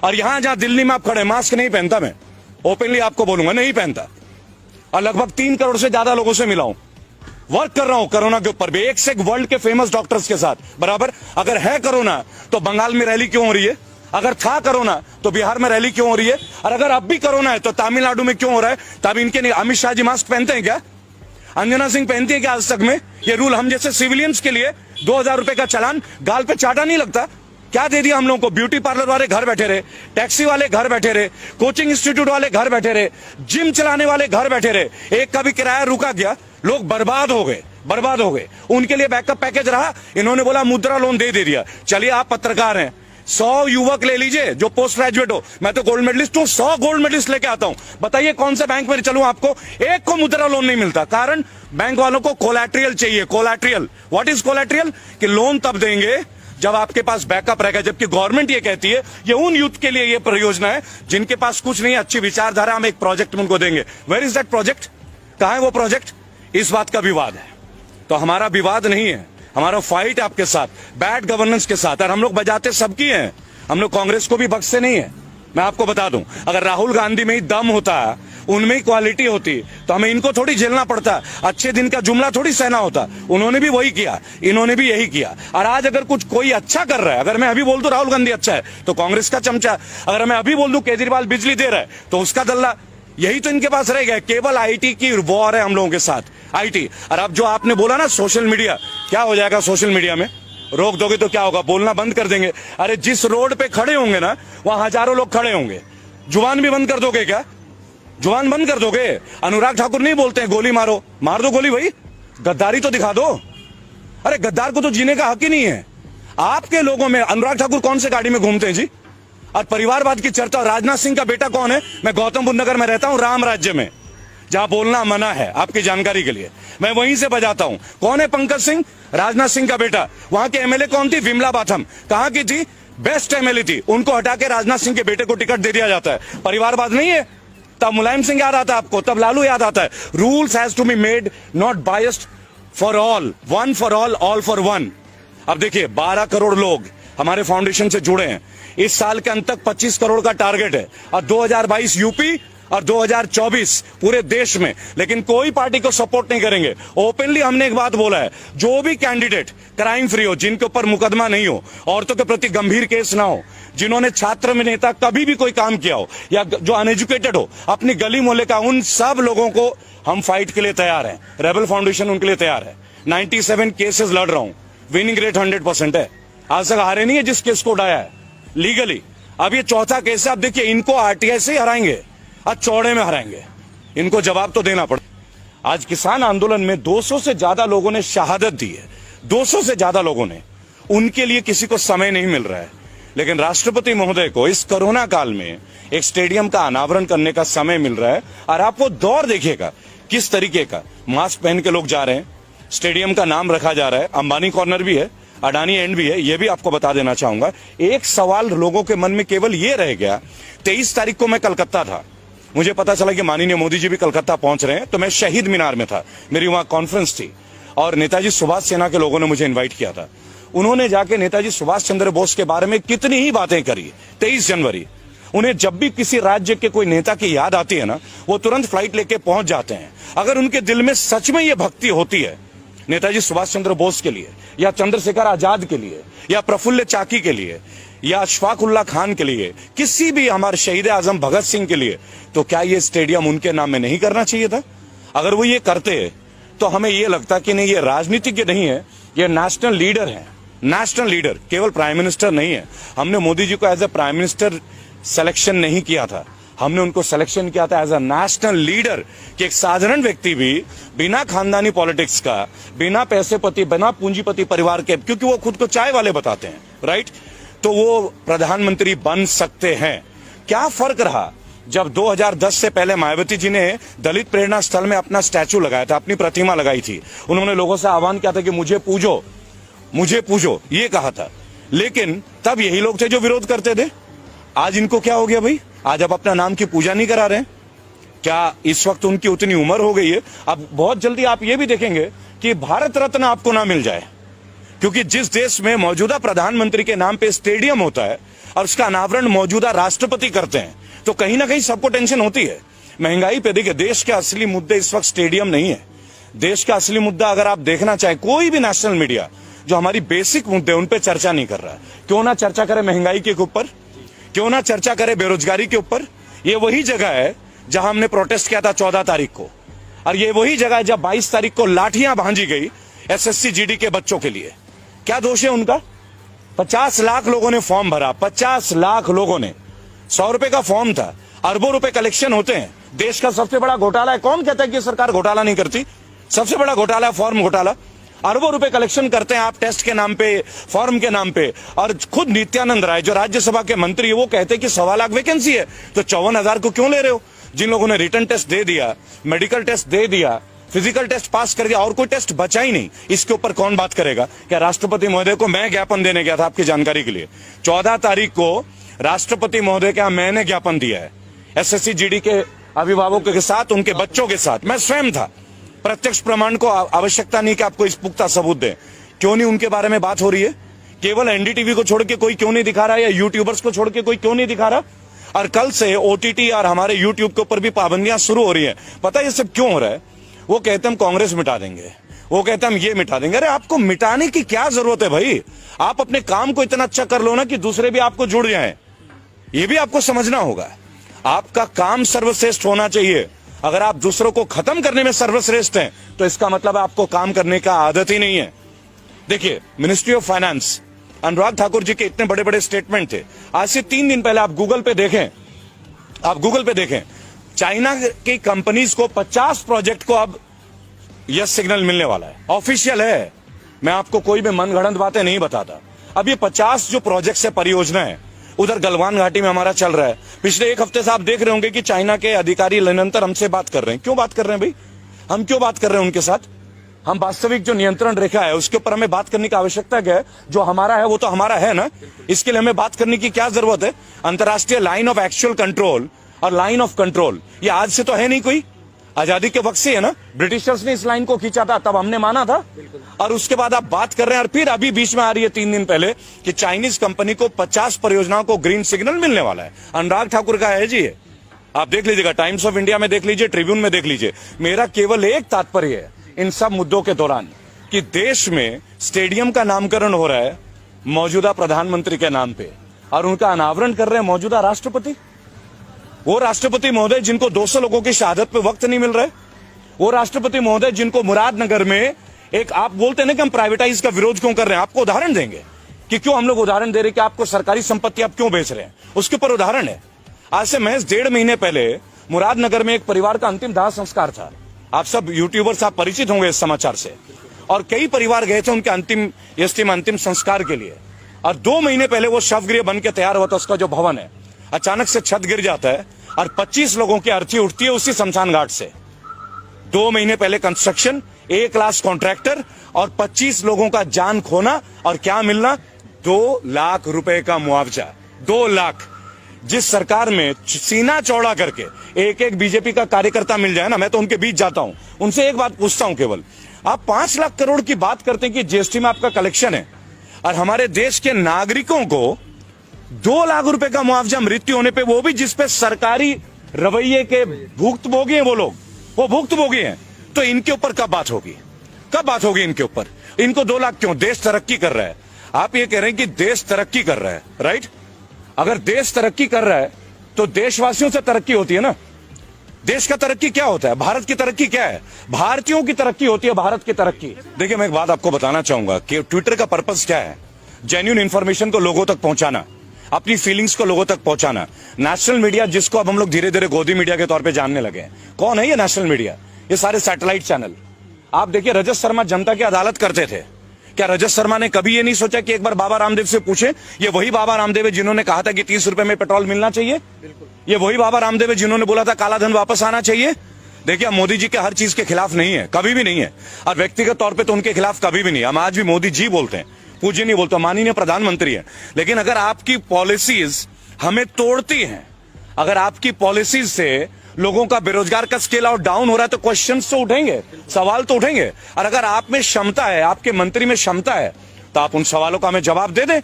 और यहां जहां दिल्ली में आप खड़े, मास्क नहीं पहनता, मैं ओपनली आपको बोलूंगा, नहीं पहनता। और लगभग 3 करोड़ से ज्यादा लोगों से मिला हूं, वर्क कर रहा हूं कोरोना के ऊपर भी, एक से एक वर्ल्ड के फेमस डॉक्टर्स के साथ बराबर। अगर है कोरोना तो बंगाल में रैली क्यों हो रही है? अगर था कोरोना तो बिहार में रैली क्यों हो रही है? और अगर अब भी कोरोना है तो तमिलनाडु में क्यों हो रहा है? तब इनके नहीं, अमित शाह जी मास्क पहनते हैं क्या? अंजना सिंह पहनती है क्या आज तक में? ये रूल हम जैसे सिविलियंस के लिए 2000 रुपए का चालान गाल पे चाटा नहीं लगता? क्या दे दिया हम लोगों को? ब्यूटी पार्लर वाले घर बैठे रहे, टैक्सी वाले घर बैठे रहे, कोचिंग इंस्टीट्यूट वाले घर बैठे रहे, जिम चलाने वाले घर बैठे रहे, एक का भी किराया रुका गया, लोग बर्बाद हो गए, बर्बाद हो गए। उनके लिए बैकअप पैकेज रहा, इन्होंने बोला मुद्रा लोन दे दिया। चलिए आप पत्रकार हैं, 100 युवक ले लीजिए जो पोस्ट ग्रेजुएट हो, मैं तो गोल्ड मेडलिस्ट हूं, 100 गोल्ड मेडलिस्ट लेके आता हूं, बताइए कौन से बैंक में चलूं? आपको एक को मुद्रा लोन नहीं मिलता, कारण बैंक वालों को कोलैटरल चाहिए। Collateral, what is collateral? कि लोन तब देंगे जब आपके पास बैकअप रहेगा, जबकि गवर्नमेंट ये कहती है ये उन यूथ के लिए ये परियोजना है जिनके पास कुछ नहीं, अच्छी विचारधारा, हम एक प्रोजेक्ट उनको देंगे। Where is that project? कहां है वो प्रोजेक्ट? इस बात का विवाद है। तो हमारा विवाद नहीं है, हमारा फाइट है आपके साथ, बैड गवर्नेंस के साथ। और हम लोग बजाते सबकी हैं, हम लोग कांग्रेस को भी बख्शते नहीं है। मैं आपको बता दूं, अगर राहुल गांधी में ही दम होता, उनमें ही क्वालिटी होती, तो हमें इनको थोड़ी झेलना पड़ता, अच्छे दिन का जुमला थोड़ी सहना होता। उन्होंने भी वही किया, इन्होंने भी यही किया। और आज अगर कुछ कोई अच्छा कर रहा है, अगर मैं अभी बोल दूं राहुल गांधी अच्छा है तो कांग्रेस का चमचा, अगर मैं अभी बोल दूं केजरीवाल बिजली दे रहा है तो उसका दल्ला, यही तो इनके पास रह गया। केवल आईटी की वॉर है हम लोगों के साथ, आईटी। और अब जो आपने बोला ना सोशल मीडिया, क्या हो जाएगा सोशल मीडिया में? रोक दोगे तो क्या होगा? बोलना बंद कर देंगे। अरे जिस रोड पे खड़े होंगे ना, वहां हजारों लोग खड़े होंगे। जुबान भी बंद कर दोगे क्या? जुबान बंद कर दोगे? अनुराग ठाकुर नहीं बोलते हैं गोली मारो, मार दो गोली भाई, गद्दारी तो दिखा दो। अरे गद्दार को तो जीने का हक ही नहीं है। आपके लोगों में अनुराग ठाकुर कौन से गाड़ी में घूमते हैं जी? और परिवारवाद की चर्चा, राजनाथ सिंह का बेटा कौन है? मैं गौतम बुद्ध नगर में रहता हूं, राम राज्य में, जहां बोलना मना है, आपकी जानकारी के लिए मैं वहीं से बजाता हूं। कौन है पंकज सिंह? राजनाथ सिंह का बेटा। वहां के एमएलए कौन थी? विमला बाथम। कहां की थी? बेस्ट एमएलए थी। उनको हटा के राजनाथ सिंह के बेटे को टिकट दे दिया जाता है। परिवारवाद नहीं है? तब मुलायम सिंह याद आता है आपको, तब लालू याद आता है। Rules has to be made not biased for all, one for all for one. अब देखिए 12 करोड़ लोग हमारे फाउंडेशन से जुड़े हैं। इस साल के अंत तक 25 करोड़ का टारगेट है, और 2022 यूपी और 2024 पूरे देश में। लेकिन कोई पार्टी को सपोर्ट नहीं करेंगे। ओपनली हमने एक बात बोला है, जो भी कैंडिडेट क्राइम फ्री हो, जिनके ऊपर मुकदमा नहीं हो, औरतों के प्रति गंभीर केस ना हो, जिन्होंने छात्र में नेता कभी भी कोई काम किया हो, या जो अनएजुकेटेड हो, अपनी गली मोहल्ले का, उन सब लोगों को हम फाइट के लिए तैयार हैं। रेबल फाउंडेशन उनके लिए तैयार है। 97 केसेस लड़ रहा हूं, विनिंग रेट 100% है। आज तक हारे नहीं है जिस केस को उठाया है लीगली। अब ये चौथा केस है। अब देखिए इनको आरटीआई से हराएंगे, आज चौड़े में हराएंगे, इनको जवाब तो देना पड़े। आज किसान आंदोलन में 200 से ज्यादा लोगों ने शहादत दी है, 200 से ज्यादा लोगों ने। उनके लिए किसी को समय नहीं मिल रहा है। लेकिन राष्ट्रपति महोदय को इस कोरोना काल में एक स्टेडियम का अनावरण करने का समय मिल रहा है। और आप वो दौर देखिएगा किस तरीके का, मास्क पहन के लोग जा रहे हैं, स्टेडियम का नाम रखा जा रहा है, अंबानी कॉर्नर भी है, अडानी एंड भी है। ये भी आपको बता देना चाहूंगा। एक सवाल लोगों के मन में केवल ये रह गया, 23 तारीख को मैं कलकत्ता था, मुझे पता चला कि माननीय मोदी जी भी कलकत्ता पहुंच रहे हैं, तो मैं शहीद मीनार में था, मेरी वहां कॉन्फ्रेंस थी, और नेताजी सुभाष सेना के लोगों ने मुझे इन्वाइट किया था। उन्होंने जाके नेताजी सुभाष चंद्र बोस के बारे में कितनी ही बातें करी। 23 जनवरी, उन्हें जब भी किसी राज्य के कोई नेता की याद आती है ना, वो तुरंत फ्लाइट लेके पहुंच जाते हैं। अगर उनके दिल में सच में ये भक्ति होती है नेताजी सुभाष चंद्र बोस के लिए, या चंद्रशेखर आजाद के लिए, या प्रफुल्ल चाकी के लिए, या अशफाक उल्लाह खान के लिए, किसी भी हमारे शहीद आजम भगत सिंह के लिए, तो क्या ये स्टेडियम उनके नाम में नहीं करना चाहिए था? अगर वो ये करते तो हमें ये लगता कि नहीं, ये राजनीतिज्ञ नहीं है, ये नेशनल लीडर है। नेशनल लीडर, केवल प्राइम मिनिस्टर नहीं है। हमने मोदी जी को as a prime minister selection नहीं किया था, हमने उनको सिलेक्शन किया था एज अ नेशनल लीडर, कि एक साधारण व्यक्ति भी बिना खानदानी पॉलिटिक्स का, बिना पैसेपति, बिना पूंजीपति परिवार के, क्योंकि वो खुद को चाय वाले बताते हैं, राइट, तो वो प्रधानमंत्री बन सकते हैं। क्या फर्क रहा जब 2010 से पहले मायावती जी ने दलित प्रेरणा स्थल में अपना स्टैचू लगाया था, अपनी प्रतिमा लगाई थी। उन्होंने लोगों से आह्वान किया था कि मुझे पूजो, मुझे पूजो, ये कहा था। लेकिन तब यही लोग थे जो विरोध करते थे। आज इनको क्या हो गया भाई? आज आप अपना नाम की पूजा नहीं करा रहे? क्या इस वक्त उनकी उतनी उम्र हो गई है? अब बहुत जल्दी आप ये भी देखेंगे कि भारत रत्न आपको ना मिल जाए, क्योंकि जिस देश में मौजूदा प्रधानमंत्री के नाम पे स्टेडियम होता है और उसका अनावरण मौजूदा राष्ट्रपति करते हैं, तो कहीं ना कहीं सबको टेंशन होती है। महंगाई पे देखिए, देश के असली मुद्दे इस वक्त स्टेडियम नहीं है। देश का असली मुद्दा अगर आप देखना चाहें, कोई भी नेशनल मीडिया जो हमारी बेसिक मुद्दे उन पे चर्चा नहीं कर रहा है। क्यों ना चर्चा करे महंगाई के ऊपर, क्यों ना चर्चा करे बेरोजगारी के ऊपर। ये वही जगह है जहां हमने प्रोटेस्ट किया था 14 तारीख को, और ये वही जगह है जब 22 तारीख को लाठियां भांजी गई एसएससी जीडी के बच्चों के लिए। क्या दोष है उनका? 50 लाख लोगों ने फॉर्म भरा, 50 लाख लोगों ने। 100 रुपए का फॉर्म था, अरबों रुपए कलेक्शन होते हैं। देश का सबसे बड़ा घोटाला है। कौन कहता है कि सरकार घोटाला नहीं करती? सबसे बड़ा घोटाला है फॉर्म घोटाला। अरबों रुपए कलेक्शन करते हैं आप टेस्ट के नाम पे, फॉर्म के नाम पे। और खुद नित्यानंद राय जो राज्यसभा के मंत्री है, वो कहते हैं कि 1.25 लाख वैकेंसी है, तो 54,000 को क्यों ले रहे हो? जिन लोगों ने रिटर्न टेस्ट दे दिया, मेडिकल टेस्ट दे दिया, फिजिकल टेस्ट पास कर दिया, और कोई टेस्ट बचा ही नहीं, इसके ऊपर कौन बात करेगा? क्या राष्ट्रपति महोदय को मैं ज्ञापन देने गया था, आपकी जानकारी के लिए 14 तारीख को राष्ट्रपति महोदय का मैंने ज्ञापन दिया है एसएससी जीडी के अभिभावकों के साथ, उनके बच्चों के साथ। मैं स्वयं था। प्रत्यक्ष प्रमाण को आवश्यकता नहीं कि आपको इस पुख्ता सबूत दे। क्यों नहीं उनके बारे में बात हो रही है? केवल एनडीटीवी को छोड़ के कोई क्यों नहीं दिखा रहा है, या यूट्यूबर्स को छोड़ के कोई क्यों नहीं दिखा रहा? और कल से ओटीटी और हमारे यूट्यूब के ऊपर भी पाबंदियां शुरू हो रही है। पता है ये सब क्यों हो रहा है? वो कहते हम कांग्रेस मिटा देंगे, वो कहते हम ये मिटा देंगे। अरे आपको मिटाने की क्या जरूरत है भाई? आप अपने काम को इतना अच्छा कर लो ना कि दूसरे भी आपको जुड़ जाएं। ये भी आपको समझना होगा। आपका काम सर्वश्रेष्ठ होना चाहिए। अगर आप दूसरों को खत्म करने में सर्वश्रेष्ठ हैं, तो इसका मतलब आपको काम करने का आदत ही नहीं है। देखिए, ministry of finance, Anurag Thakur ji के इतने बड़े बड़े स्टेटमेंट थे। आज से 3 दिन पहले आप गूगल पे देखें, चाइना की कंपनीज को 50 प्रोजेक्ट को अब यस सिग्नल मिलने वाला है। ऑफिशियल है, मैं आपको कोई भी मनगढ़ंत बातें नहीं बताता। अब ये 50 जो प्रोजेक्ट है, परियोजना है, उधर गलवान घाटी में हमारा चल रहा है। पिछले 1 हफ्ते से आप देख रहे होंगे कि चाइना के अधिकारी निरंतर हमसे बात कर रहे हैं। क्यों बात कर रहे हैं भाई? हम क्यों बात कर रहे हैं उनके साथ? हम वास्तविक जो नियंत्रण रेखा है उसके ऊपर हमें बात करने की आवश्यकता क्या है? जो हमारा है वो तो हमारा है ना, इसके लिए हमें बात करने की क्या जरूरत है? अंतर्राष्ट्रीय लाइन ऑफ एक्चुअल कंट्रोल और लाइन ऑफ कंट्रोल ये आज से तो है नहीं, कोई आजादी के वक्त से है ना। ब्रिटिशर्स ने इस लाइन को खींचा था, तब हमने माना था। और उसके बाद आप बात कर रहे हैं, और फिर अभी बीच में आ रही है 3 दिन पहले कि चाइनीज कंपनी को 50 परियोजनाओं को ग्रीन सिग्नल मिलने वाला है। अनुराग ठाकुर का है जी, आप देख लीजिएगा, टाइम्स ऑफ इंडिया में देख लीजिए, ट्रिब्यून में देख लीजिए। मेरा केवल एक तात्पर्य है इन सब मुद्दों के दौरान कि देश में स्टेडियम का नामकरण हो रहा है मौजूदा प्रधानमंत्री के नाम पे, और उनका अनावरण कर रहे हैं मौजूदा राष्ट्रपति। वो राष्ट्रपति महोदय जिनको 200 लोगों की शहादत पे वक्त नहीं मिल रहा है, वो राष्ट्रपति महोदय जिनको मुरादनगर में एक, आप बोलते हैं ना कि हम प्राइवेटाइज का विरोध क्यों कर रहे हैं, आपको उदाहरण देंगे कि क्यों हम लोग उदाहरण दे रहे हैं कि आपको सरकारी संपत्ति आप क्यों बेच रहे हैं, उसके ऊपर उदाहरण है। आज से महज 1.5 महीने पहले मुरादनगर में एक परिवार का अंतिम दाह संस्कार था। आप सब यूट्यूबर्स आप परिचित होंगे इस समाचार से, और कई परिवार गए थे उनके अंतिम संस्कार के लिए। और 2 महीने पहले वो शवगृह बन के तैयार हुआ था, उसका जो भवन है, अचानक से छत गिर जाता है और 25 लोगों की अर्थी उठती है उसी शमशान घाट से। 2 महीने पहले कंस्ट्रक्शन, A क्लास कॉन्ट्रैक्टर, और 25 लोगों का जान खोना, और क्या मिलना? 2 लाख रुपए का मुआवजा। 2 लाख। जिस सरकार में सीना चौड़ा करके एक बीजेपी का कार्यकर्ता मिल जाए ना, मैं तो उनके बीच जाता हूं, उनसे एक बात पूछता हूं केवल, आप 5 लाख करोड़ की बात करते हैं कि जीएसटी में आपका कलेक्शन है, और हमारे देश के नागरिकों को 2 लाख रुपए का मुआवजा मृत्यु होने पे, वो भी जिसपे सरकारी रवैये के भुक्तभोगी हैं वो लोग, वो भुक्तभोगी हैं, तो इनके ऊपर कब बात होगी? कब बात होगी इनके ऊपर? इनको 2 लाख क्यों? देश तरक्की कर रहा है। आप ये कह रहे हैं कि देश तरक्की कर रहा है, राइट? अगर देश तरक्की कर रहा है तो देशवासियों से तरक्की होती है ना। देश का तरक्की क्या होता है? भारत की तरक्की क्या है? भारतीयों की तरक्की होती है, भारत की तरक्की। देखिए, मैं एक बात आपको बताना चाहूंगा कि ट्विटर का पर्पस क्या है? जेन्युइन इंफॉर्मेशन को लोगों तक पहुंचाना, अपनी फीलिंग्स को लोगों तक पहुंचाना। नेशनल मीडिया, जिसको अब हम लोग धीरे धीरे गोदी मीडिया के तौर पे जानने लगे हैं, कौन है ये नेशनल मीडिया? ये सारे सैटेलाइट चैनल। आप देखिए, रजत शर्मा जनता की अदालत करते थे। क्या रजत शर्मा ने कभी ये नहीं सोचा कि एक बार बाबा रामदेव से पूछे? ये वही बाबा रामदेव है जिन्होंने कहा था कि 30 रुपए में पेट्रोल मिलना चाहिए। ये वही बाबा रामदेव है जिन्होंने बोला था काला धन वापस आना चाहिए। देखिए, हम मोदी जी के हर चीज के खिलाफ नहीं है, कभी भी नहीं है, और व्यक्तिगत तौर पे तो उनके खिलाफ कभी भी नहीं। हम आज भी मोदी जी बोलते हैं, पूज्य नहीं बोलते, माननीय प्रधानमंत्री है। लेकिन अगर आपकी पॉलिसीज हमें तोड़ती हैं, अगर आपकी पॉलिसीज से लोगों का बेरोजगार का स्केल आउट डाउन हो रहा है, तो क्वेश्चंस तो उठेंगे, सवाल तो उठेंगे। और अगर आप में क्षमता है, आपके मंत्री में क्षमता है, तो आप उन सवालों का हमें जवाब दे दें।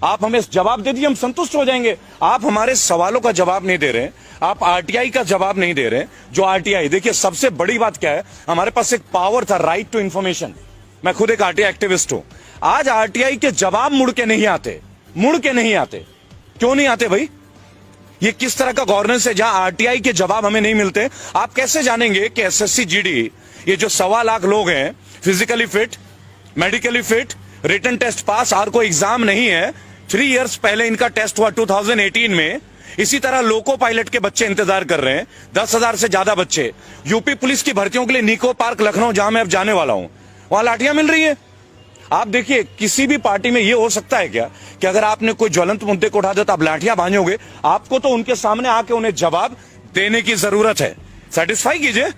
आप हमें जवाब दे दीजिए, हम संतुष्ट हो जाएंगे। आप हमारे सवालों का जवाब नहीं दे रहे, आप आरटीआई का जवाब नहीं दे रहे। जो आरटीआई, देखिए सबसे बड़ी बात क्या है, हमारे पास एक पावर था, राइट टू इंफॉर्मेशन। मैं खुद एक आरटीआई एक्टिविस्ट हूं। आज आरटीआई के जवाब मुड़ के नहीं आते, मुड़ के नहीं आते। क्यों नहीं आते भाई? ये किस तरह का गवर्नेंस है जहां आरटीआई के जवाब हमें नहीं मिलते? आप कैसे जानेंगे कि एसएससी जीडी, ये जो 1.25 लाख लोग हैं, physically fit, medically fit, written test pass, और कोई एग्जाम नहीं है। 3 इयर्स पहले इनका टेस्ट हुआ 2018 में। इसी तरह लोको पायलट के बच्चे इंतजार कर रहे हैं, 10,000 से ज्यादा बच्चे। यूपी पुलिस की भर्तियों के लिए निको पार्क लखनऊ, जहां मैं अब जाने वाला हूं, वहां लाठियां मिल रही है। आप देखिए, किसी भी पार्टी में यह हो सकता है क्या कि अगर आपने कोई ज्वलंत मुद्दे को उठा दिया तो आप लाठियां भांजोगे? आपको तो उनके सामने आके उन्हें जवाब देने की जरूरत है। सेटिस्फाई कीजिए,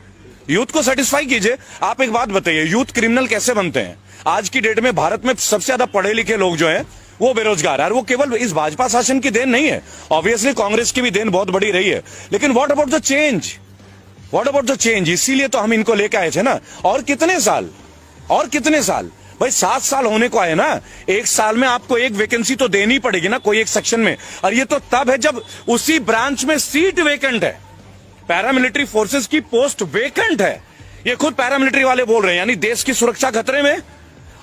यूथ को सेटिस्फाई कीजिए। आप एक बात बताइए, यूथ क्रिमिनल कैसे बनते हैं? आज की डेट में भारत में सबसे ज्यादा पढ़े लिखे लोग जो हैं वो बेरोजगार है, और वो केवल इस भाजपा शासन की देन नहीं है। ऑब्वियसली कांग्रेस की भी देन बहुत बड़ी रही है, लेकिन what about the change? What about the change? इसीलिए तो हम इनको लेके आए थे ना। और कितने साल, और कितने साल भाई? 7 साल होने को आए ना। 1 साल में आपको एक वैकेंसी तो देनी पड़ेगी ना, कोई एक सेक्शन में। और ये तो तब है जब उसी ब्रांच में सीट वेकेंट है, पैरामिलिट्री फोर्सेस की पोस्ट वेकेंट है। ये खुद पैरामिलिट्री वाले बोल रहे हैं, यानी देश की सुरक्षा खतरे में,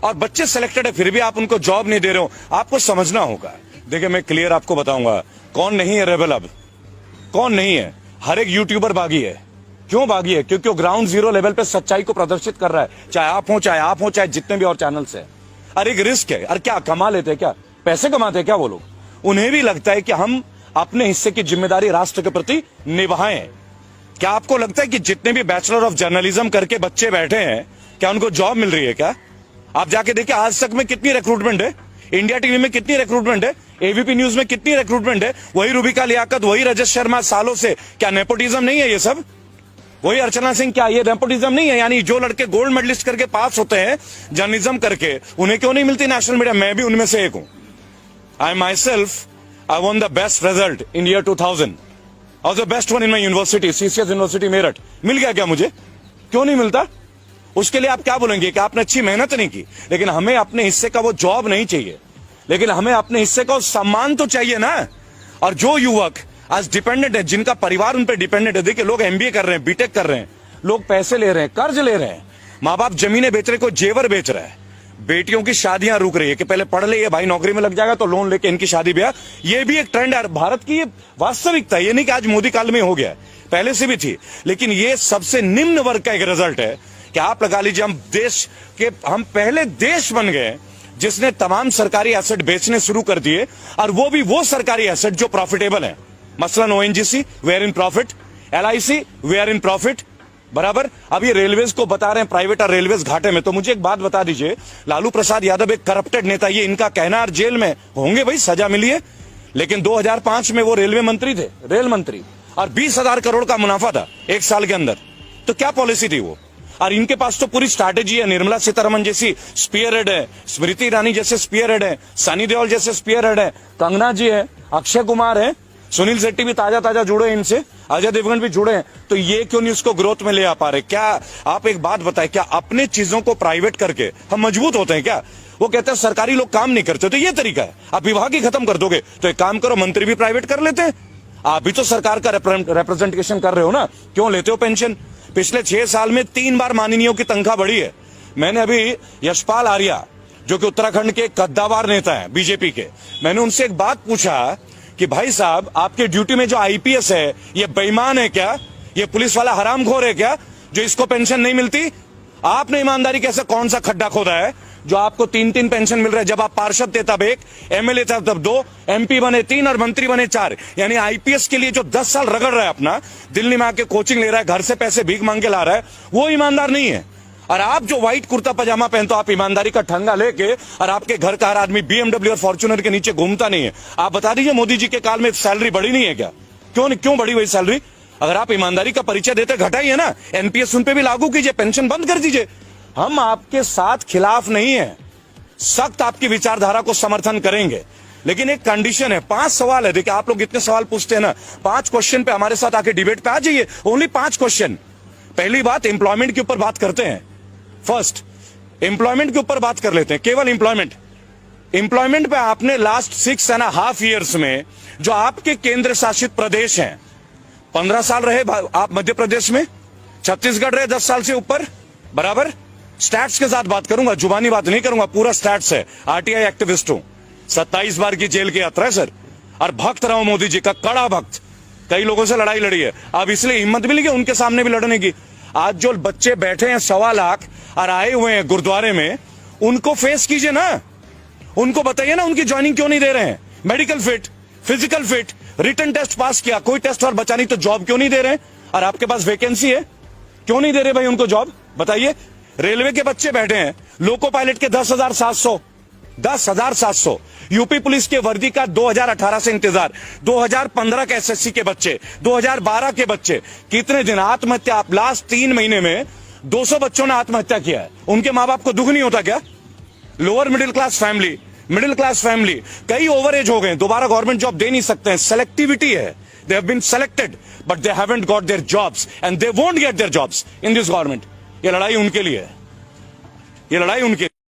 और बच्चे सिलेक्टेड है, फिर भी आप उनको जॉब नहीं दे रहे हो। आपको समझना होगा। देखिए, मैं क्लियर आपको बताऊंगा कौन नहीं है रेबल, अब कौन नहीं है। हर एक यूट्यूबर बागी है। क्यों बागी है? क्योंकि वो ग्राउंड जीरो लेवल पे सच्चाई को प्रदर्शित कर रहा है, चाहे आप हो चाहे जितने भी और चैनल्स है। अरे एक रिस्क है। अरे क्या कमा लेते हैं, क्या पैसे कमाते हैं क्या वो लोग? उन्हें भी लगता है कि हम अपने हिस्से की जिम्मेदारी राष्ट्र के प्रति निभाएं। क्या आपको लगता है कि जितने भी बैचलर ऑफ जर्नलिज्म करके बच्चे बैठे हैं, क्या उनको जॉब मिल रही है? क्या आप जाके देखिए, आज तक में कितनी रिक्रूटमेंट है, इंडिया टीवी में कितनी रिक्रूटमेंट है, एबीपी न्यूज में कितनी रिक्रूटमेंट है। वही रूबिका लियाकत, वही रजत शर्मा सालों से। क्या नेपोटिज्म नहीं है ये सब? वही अर्चना सिंह, क्या ये नेपोटिज्म नहीं है? यानी जो लड़के गोल्ड मेडलिस्ट करके पास होते हैं जर्नलिज्म करके, उन्हें क्यों नहीं मिलती नेशनल मीडिया? मैं भी उनमें से एक हूं। I myself, I won the best result in year 2000, और the best one in my university, CCS university Meerut. मिल गया क्या मुझे? क्यों नहीं मिलता? उसके लिए आप क्या बोलेंगे कि आपने अच्छी मेहनत नहीं की? लेकिन हमें अपने हिस्से का वो जॉब नहीं चाहिए, लेकिन हमें अपने हिस्से का सम्मान तो चाहिए ना। और जो युवक आज डिपेंडेंट है, जिनका परिवार उन पर डिपेंडेंट है, देखिए लोग एमबीए कर रहे हैं, बीटेक कर रहे हैं, लोग पैसे ले रहे हैं, कर्ज ले रहे हैं, माँ बाप जमीनें बेच रहे, को जेवर बेच रहा है, बेटियों की शादियां रुक रही है कि पहले पढ़ ले, ये भाई नौकरी में लग जाएगा तो लोन लेके इनकी शादी ब्याह। ये भी एक ट्रेंड है भारत की, ये वास्तविकता। ये नहीं कि आज मोदी काल में हो गया, पहले से भी थी। लेकिन ये सबसे निम्न वर्ग का एक रिजल्ट है कि आप लगा लीजिए, हम पहले देश बन गए जिसने तमाम सरकारी एसेट बेचने शुरू कर दिए, और वो भी वो सरकारी एसेट जो प्रॉफिटेबल है। मसलन ओएनजीसी, वे आर इन प्रॉफिट, एलआईसी, वे आर इन प्रॉफिट, बराबर। अब ये रेलवेज को बता रहे हैं प्राइवेट और रेलवेज घाटे में। तो मुझे एक बात बता दीजिए, लालू प्रसाद यादव एक करप्टेड नेता, ये इनका कहना, और जेल में होंगे भाई, सजा मिली है, लेकिन 2005 में वो रेलवे मंत्री थे, रेल मंत्री, और 20,000 करोड़ का मुनाफा था 1 साल के अंदर। तो क्या पॉलिसी थी वो? और इनके पास तो पूरी स्ट्रैटेजी है। निर्मला सीतारमण जैसी स्पीयर हेड है, स्मृति ईरानी जैसे स्पीयर हेड है, सनी देओल जैसे स्पीयर हेड है, कंगना जी है, अक्षय कुमार है, सुनील शेट्टी भी ताजा ताजा जुड़े हैं इनसे, अजय देवगन भी जुड़े हैं। तो ये क्यों नहीं उसको ग्रोथ में ले आ पा रहे? क्या आप एक बात बताएं, क्या अपने चीजों को प्राइवेट करके हम मजबूत होते हैं क्या? वो कहते हैं सरकारी लोग काम नहीं करते, तो ये तरीका है, आप विभाग ही खत्म कर दोगे तो एक काम करो, मंत्री भी प्राइवेट कर लेते हैं। आप भी तो सरकार का रिप्रेजेंटेशन कर रहे हो ना, क्यों लेते हो पेंशन? पिछले 6 साल में 3 बार माननीयों की तनख्वाह बढ़ी है। मैंने अभी यशपाल आर्या, जो कि उत्तराखंड के कद्दावर नेता है बीजेपी के, मैंने उनसे एक बात पूछा कि भाई साहब, आपके ड्यूटी में जो आईपीएस है ये बेईमान है क्या? ये पुलिस वाला हरामखोर है क्या जो इसको पेंशन नहीं मिलती? आपने ईमानदारी कैसे, कौन सा खड्डा खोदा है जो आपको 3-3 पेंशन मिल रहा है? जब आप पार्षद थे तब 1, एमएलए थे तब 2, एमपी बने 3 और मंत्री बने 4। यानी आईपीएस के लिए जो 10 साल रगड़ रहा है अपना, दिल्ली में आके कोचिंग ले रहा है, घर से पैसे भीख मांग के ला रहा है, वो ईमानदार नहीं है। और आप जो व्हाइट कुर्ता पजामा पहनते हो, आप ईमानदारी का ठंगा लेके, और आपके घर का हर आदमी बीएमडब्ल्यू और फॉर्च्यूनर के नीचे घूमता नहीं है। आप बता दीजिए, मोदी जी के काल में सैलरी बढ़ी नहीं है क्या? क्यों बढ़ी हुई सैलरी? अगर आप ईमानदारी का परिचय देते, घटाइए ना, एनपीएस उन पे भी लागू कीजिए, पेंशन बंद कर दीजिए। हम आपके साथ खिलाफ नहीं है, सख्त आपकी विचारधारा को समर्थन करेंगे, लेकिन एक कंडीशन है। 5 सवाल है। देखिए, आप लोग इतने सवाल पूछते हैं ना, 5 क्वेश्चन पे हमारे साथ आके डिबेट पे आ जाइए। Only 5 question. पहली बात, एम्प्लॉयमेंट के ऊपर बात करते हैं। फर्स्ट, एम्प्लॉयमेंट के ऊपर बात कर लेते हैं, केवल एम्प्लॉयमेंट। एम्प्लॉयमेंट पे आपने लास्ट 6.5 years में जो आपके केंद्र शासित प्रदेश हैं, 15 साल रहे आप मध्य प्रदेश में, छत्तीसगढ़ रहे 10 साल से ऊपर, बराबर। स्टैट्स के साथ बात करूंगा, जुबानी बात नहीं करूंगा, पूरा स्टैट्स है। आरटीआई एक्टिविस्ट हूं, 27 बार की जेल की यात्रा है सर, और भक्त रहा हूं मोदी जी का, कड़ा भक्त। कई लोगों से लड़ाई लड़ी है, अब इसलिए हिम्मत मिली कि उनके सामने भी लड़ने की। आज जो बच्चे बैठे हैं 1.25 लाख और आए हुए हैं गुरुद्वारे में, उनको फेस कीजिए ना, उनको बताइए ना उनकी ज्वाइनिंग क्यों नहीं दे रहे हैं। Medical fit, physical fit, written test pass किया, कोई टेस्ट और बचा नहीं, तो जॉब क्यों नहीं दे रहे हैं? और आपके पास वैकेंसी है, क्यों नहीं दे रहे भाई उनको जॉब, बताइए। रेलवे के बच्चे बैठे हैं, लोको पायलट के 10,700, यूपी पुलिस के वर्दी का 2018 से इंतजार, 2015 के एसएससी के बच्चे, 2012 के बच्चे, कितने दिन आत्महत्या। आप लास्ट 3 महीने में 200 बच्चों ने आत्महत्या किया है। उनके मां बाप को दुख नहीं होता क्या? लोअर मिडिल क्लास फैमिली, कई ओवर एज हो गए, दोबारा गवर्नमेंट जॉब दे नहीं सकते हैं, सेलेक्टिविटी है। They have been selected but they haven't got their jobs and they won't get their jobs in this government. ये लड़ाई उनके लिए है, ये लड़ाई उनके